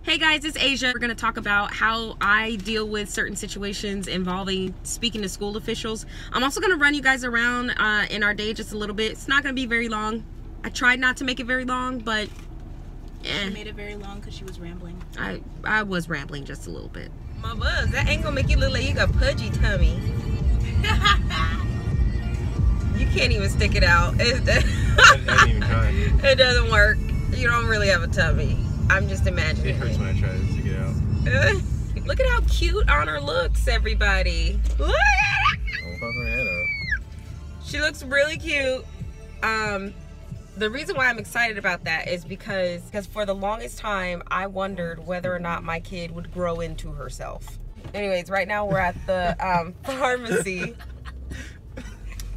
Hey guys, it's Asia. We're going to talk about how I deal with certain situations involving speaking to school officials. I'm also going to run you guys around in our day just a little bit. It's not going to be very long. I tried not to make it very long, but She made it very long because she was rambling. I was rambling just a little bit. My buzz, that ain't going to make you look like you got pudgy tummy. You can't even stick it out. I didn't even try. It doesn't work. You don't really have a tummy. I'm just imagining. It hurts when I try to stick it out. Look at how cute Honor looks, everybody. Look at her. Don't fuck her head up. She looks really cute. The reason why I'm excited about that is because for the longest time, I wondered whether or not my kid would grow into herself. Anyways, right now we're at the pharmacy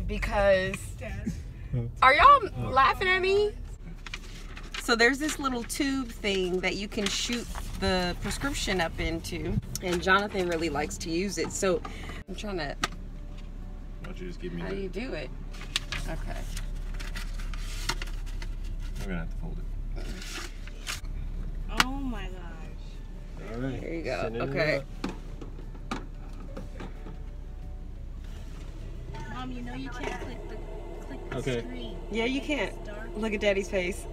because... Are y'all laughing at me? So there's this little tube thing that you can shoot the prescription up into, and Jonathan really likes to use it. So I'm trying to. Why don't you just give me? How do you do it? Okay. I'm gonna have to fold it. Oh my gosh. All right. There you go. Send it Okay. up. Mom, you know you can't click the Okay. screen. Yeah, you can't. Look at Daddy's face.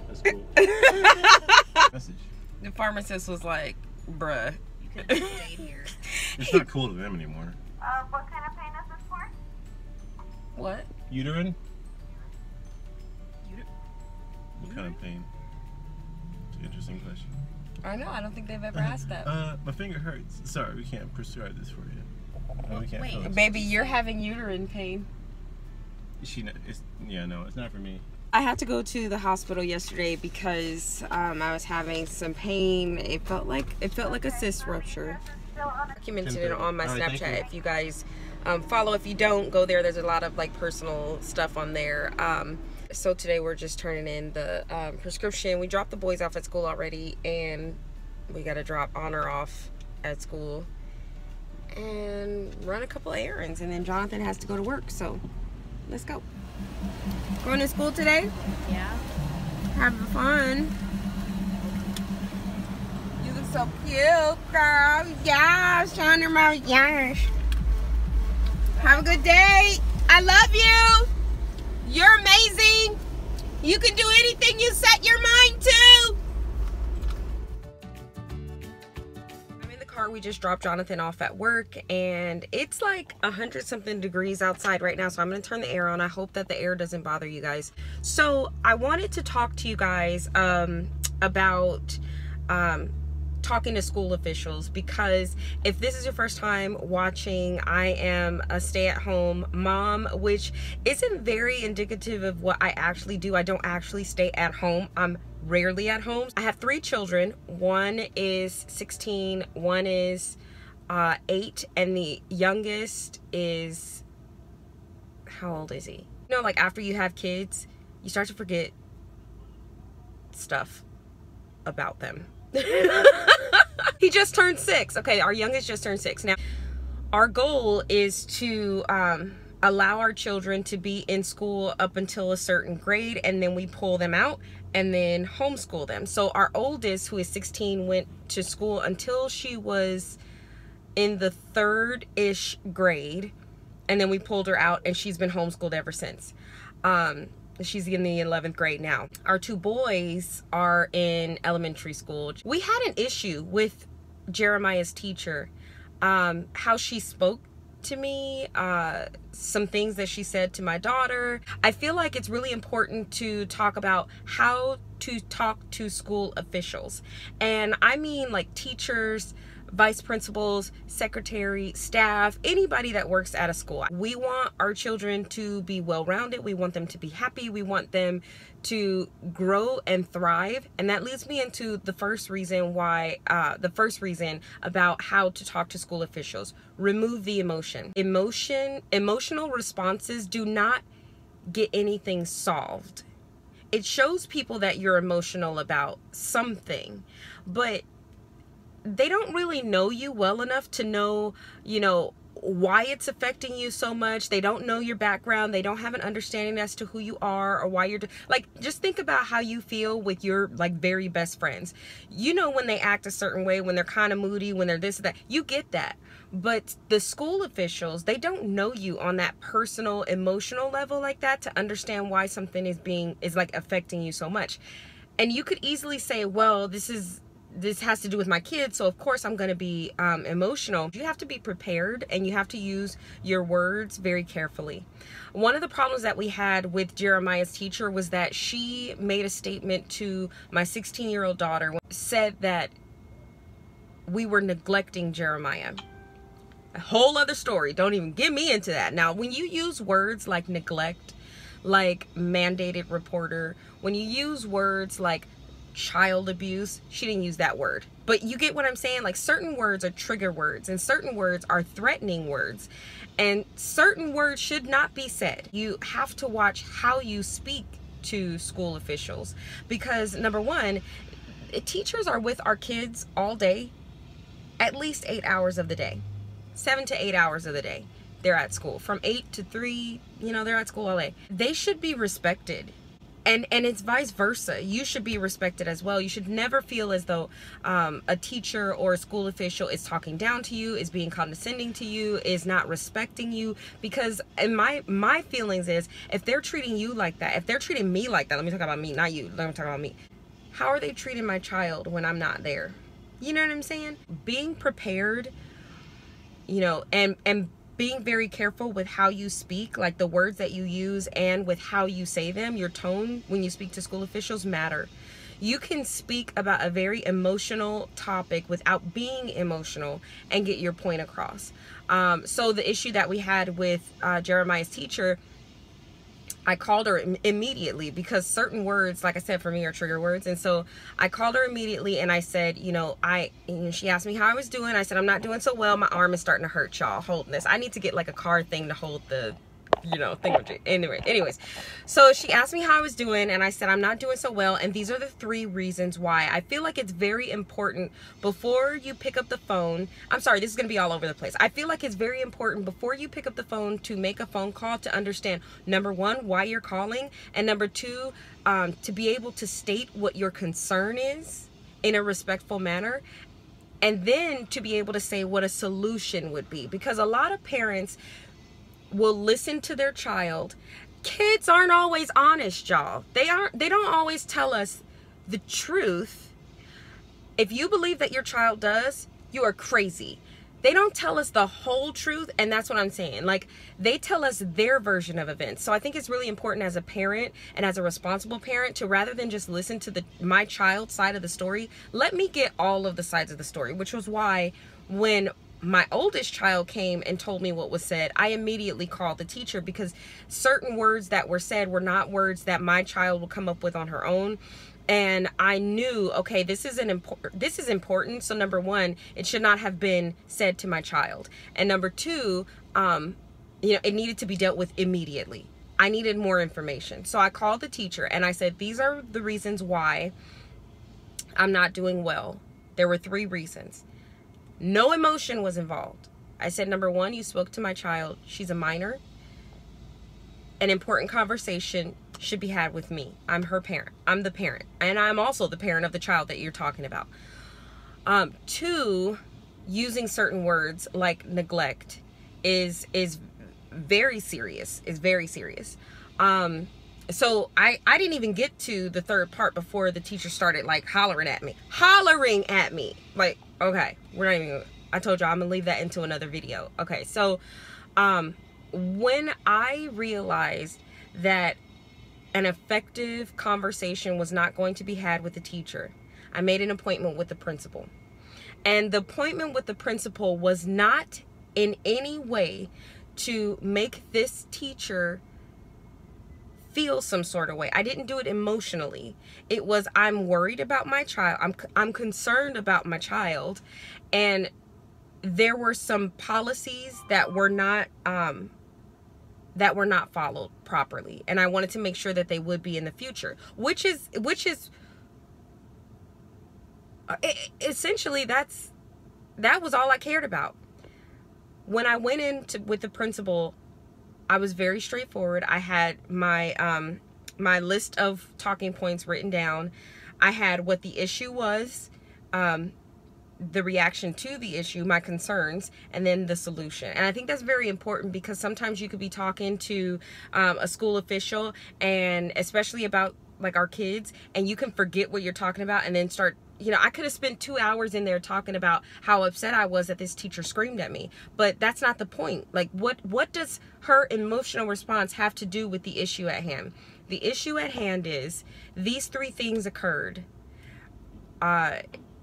That's cool. Message. The pharmacist was like, "Bruh." You could have stayed here. It's not cool to them anymore. What kind of pain is this for? What? Uterine? What kind of pain? It's an interesting question. I know. I don't think they've ever asked that. My finger hurts. Sorry, we can't prescribe this for you. No, we can't. Wait, fill this. Baby, you're having uterine pain. No, it's not for me. I had to go to the hospital yesterday because I was having some pain. It felt like a cyst rupture. I documented it on my All right, thank Snapchat. you. If you guys follow, if you don't, go there. There's a lot of like personal stuff on there. So today we're just turning in the prescription. We dropped the boys off at school already, and we got to drop Honor off at school and run a couple errands, and then Jonathan has to go to work. So let's go. Going to school today? Yeah. Having fun. You look so cute, girl. Yes, Chandra, my yes. Have a good day. I love you. You're amazing. You can do anything you set your mind to. I'm in the car. We just dropped Jonathan off at work, and it's like 100-something degrees outside right now, so I'm going to turn the air on. I hope that the air doesn't bother you guys. So I wanted to talk to you guys about talking to school officials, because if this is your first time watching, I am a stay-at-home mom, which isn't very indicative of what I actually do. I don't actually stay at home. I'm rarely at home. I have 3 children. One is 16, one is 8, and the youngest is, how old is he? You know, like after you have kids, you start to forget stuff about them. He just turned 6. Okay, our youngest just turned 6. Now, our goal is to allow our children to be in school up until a certain grade, and then we pull them out and then homeschool them. So our oldest, who is 16, went to school until she was in the 3rd-ish grade, and then we pulled her out, and she's been homeschooled ever since. She's in the 11th grade now. Our 2 boys are in elementary school. We had an issue with Jeremiah's teacher, how she spoke to me, some things that she said to my daughter. I feel like it's really important to talk about how to talk to school officials. And I mean like teachers, vice principals, secretary, staff, anybody that works at a school. We want our children to be well-rounded. We want them to be happy. We want them to grow and thrive. And that leads me into the first reason why, about how to talk to school officials. Remove the emotion. Emotional responses do not get anything solved. It shows people that you're emotional about something, but they don't really know you well enough to know, you know, why it's affecting you so much. They don't know your background. They don't have an understanding as to who you are or why you're like, just think about how you feel with your like very best friends. You know, when they act a certain way, when they're kind of moody, when they're this or that, you get that. But the school officials, they don't know you on that personal, emotional level like that to understand why something is like affecting you so much. And you could easily say, well, this has to do with my kids, so of course I'm going to be emotional. You have to be prepared, and you have to use your words very carefully. One of the problems that we had with Jeremiah's teacher was that she made a statement to my 16-year-old daughter, said that we were neglecting Jeremiah. A whole other story. Don't even get me into that. Now, when you use words like neglect, like mandated reporter, when you use words like child abuse, she didn't use that word, but you get what I'm saying. Like, certain words are trigger words, and certain words are threatening words, and certain words should not be said. You have to watch how you speak to school officials, because number one, teachers are with our kids all day, at least 8 hours of the day, 7 to 8 hours of the day. They're at school from 8 to 3, you know, they're at school all day. They should be respected. And it's vice versa. You should be respected as well. You should never feel as though a teacher or a school official is talking down to you, is being condescending to you, is not respecting you. Because in my feelings is, if they're treating you like that, if they're treating me like that, let me talk about me, not you, let me talk about me. How are they treating my child when I'm not there? You know what I'm saying? Being prepared, you know, and being very careful with how you speak, like the words that you use and with how you say them. Your tone when you speak to school officials matter. You can speak about a very emotional topic without being emotional and get your point across. So the issue that we had with Jeremiah's teacher, I called her immediately, because certain words, like I said, for me are trigger words. And so I called her immediately and I said, she asked me how I was doing. I said, I'm not doing so well. My arm is starting to hurt, y'all, holding this. I need to get like a car thing to hold the, anyways. So she asked me how I was doing, and I said, I'm not doing so well. And these are the 3 reasons why. I feel like it's very important before you pick up the phone. I'm sorry, this is going to be all over the place. I feel like it's very important before you pick up the phone to make a phone call to understand, number 1, why you're calling, and number 2, to be able to state what your concern is in a respectful manner. And then to be able to say what a solution would be, because a lot of parents will listen to their child. Kids aren't always honest, y'all. They don't always tell us the truth. If you believe that your child does, you are crazy. They don't tell us the whole truth, and that's what I'm saying. Like, they tell us their version of events. So I think it's really important as a parent and as a responsible parent to, rather than just listen to my child's side of the story, let me get all of the sides of the story, which was why when my oldest child came and told me what was said, I immediately called the teacher, because certain words that were said were not words that my child would come up with on her own. And I knew, okay, this is important. So number 1, it should not have been said to my child. And number 2, it needed to be dealt with immediately. I needed more information. So I called the teacher and I said, these are the reasons why I'm not doing well. There were 3 reasons. No emotion was involved. I said, number 1, you spoke to my child. She's a minor. An important conversation should be had with me. I'm her parent. I'm the parent. And I'm also the parent of the child that you're talking about. 2, using certain words like neglect is very serious. Is very serious. So I didn't even get to the 3rd part before the teacher started like hollering at me. Like, okay, we're not even, I told y'all I'm gonna leave that into another video. Okay, so when I realized that an effective conversation was not going to be had with the teacher, I made an appointment with the principal. And the appointment with the principal was not in any way to make this teacher feel some sort of way. I didn't do it emotionally. It was, I'm worried about my child. I'm concerned about my child. And there were some policies that were not followed properly. And I wanted to make sure that they would be in the future, which is essentially that was all I cared about. when I went in with the principal, I was very straightforward. I had my my list of talking points written down. I had what the issue was, the reaction to the issue, my concerns, and then the solution. And I think that's very important, because sometimes you could be talking to a school official, and especially about like our kids, and you can forget what you're talking about and then start, you know, I could have spent 2 hours in there talking about how upset I was that this teacher screamed at me, but that's not the point. Like, what does her emotional response have to do with the issue at hand? The issue at hand is these 3 things occurred.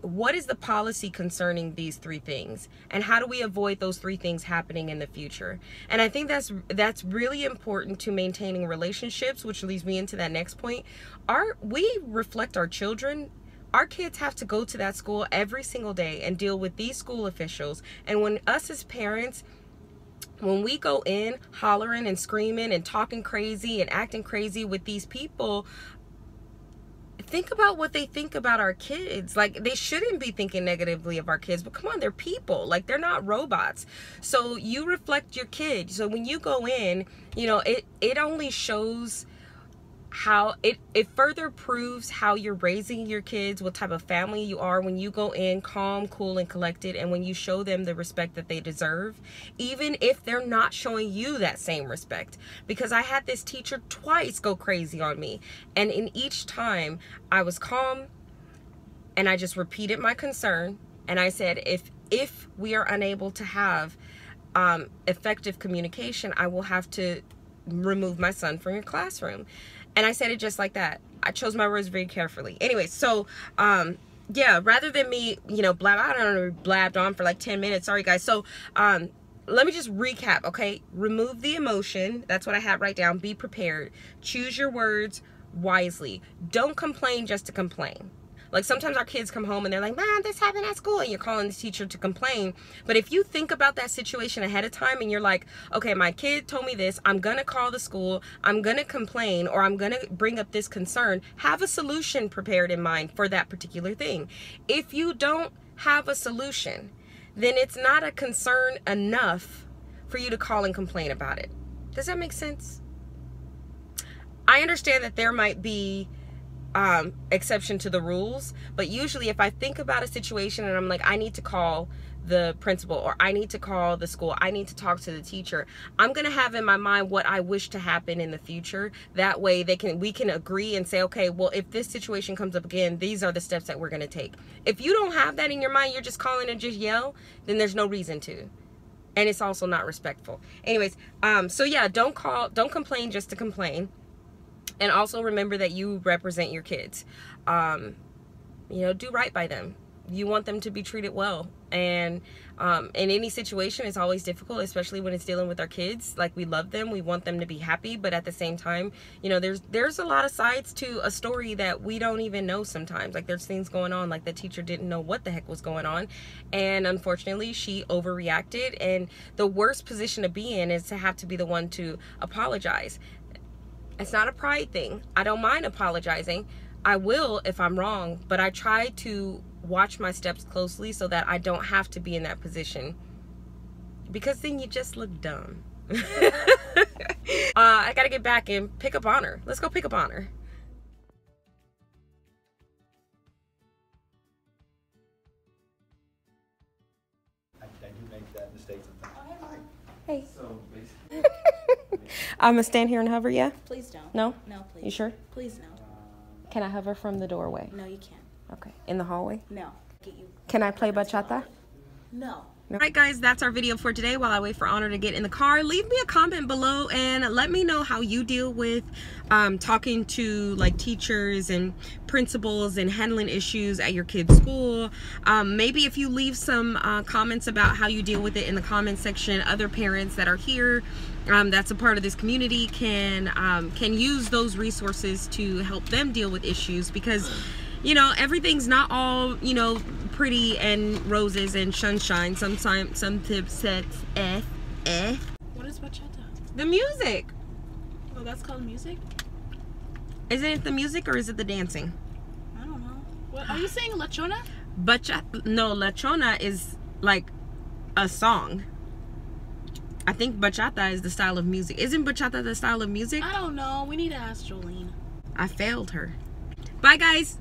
What is the policy concerning these 3 things, and how do we avoid those 3 things happening in the future? And I think that's really important to maintaining relationships, which leads me into that next point. We reflect our children. Our kids have to go to that school every single day and deal with these school officials. And when us as parents, when we go in hollering and screaming and talking crazy and acting crazy with these people, think about what they think about our kids. Like, they shouldn't be thinking negatively of our kids, but come on, they're people. Like, they're not robots. So you reflect your kids. So when you go in, you know, it only shows how it further proves how you're raising your kids, what type of family you are when you go in calm, cool, and collected, and when you show them the respect that they deserve, even if they're not showing you that same respect. Because I had this teacher twice go crazy on me, and in each time I was calm and I just repeated my concern, and I said, if we are unable to have effective communication, I will have to remove my son from your classroom. And I said it just like that. I chose my words very carefully. Anyway, so, yeah, rather than me, you know, blabbed on for like 10 minutes. Sorry, guys. So, let me just recap, okay? Remove the emotion. That's what I had right down. Be prepared. Choose your words wisely. Don't complain just to complain. Like, sometimes our kids come home and they're like, Mom, this happened at school, and you're calling the teacher to complain. But if you think about that situation ahead of time and you're like, okay, my kid told me this, I'm going to call the school, I'm going to complain, or I'm going to bring up this concern, have a solution prepared in mind for that particular thing. If you don't have a solution, then it's not a concern enough for you to call and complain about it. Does that make sense? I understand that there might be exception to the rules, but usually if I think about a situation and I'm like, I need to call the principal, or I need to call the school, I need to talk to the teacher, I'm gonna have in my mind what I wish to happen in the future. That way we can agree and say, okay, well, if this situation comes up again, these are the steps that we're gonna take. If you don't have that in your mind, you're just calling and just yell, then there's no reason to. And it's also not respectful. Anyways, so yeah, don't complain just to complain. And also remember that you represent your kids. You know, do right by them. You want them to be treated well. And in any situation, it's always difficult, especially when it's dealing with our kids. Like, we love them, we want them to be happy, but at the same time, you know, there's a lot of sides to a story that we don't even know sometimes. Like, there's things going on, like the teacher didn't know what the heck was going on, and unfortunately she overreacted. And the worst position to be in is to have to be the one to apologize. It's not a pride thing. I don't mind apologizing. I will if I'm wrong, but I try to watch my steps closely so that I don't have to be in that position, because then you just look dumb. I gotta get back and pick up honor. Let's go pick up honor. I do make that mistake sometimes. Hey. So basically, I'm gonna stand here and hover, yeah? Please don't. No? No, please. You sure? Please no. Can I hover from the doorway? No, you can't. Okay. In the hallway? No. Get you. Can I play bachata? No. Alright guys, that's our video for today. While I wait for Honor to get in the car, leave me a comment below and let me know how you deal with talking to like teachers and principals and handling issues at your kid's school. Maybe if you leave some comments about how you deal with it in the comment section, other parents that are here that's a part of this community can use those resources to help them deal with issues, because you know, everything's not all, you know, pretty and roses and sunshine. Sometimes some tips said What is bachata? the music. Oh, that's called music? Isn't it the music, or is it the dancing? I don't know. What are you saying, La Chona? No, La Chona is like a song. I think bachata is the style of music. Isn't bachata the style of music? I don't know. We need to ask Jolene. I failed her. Bye, guys.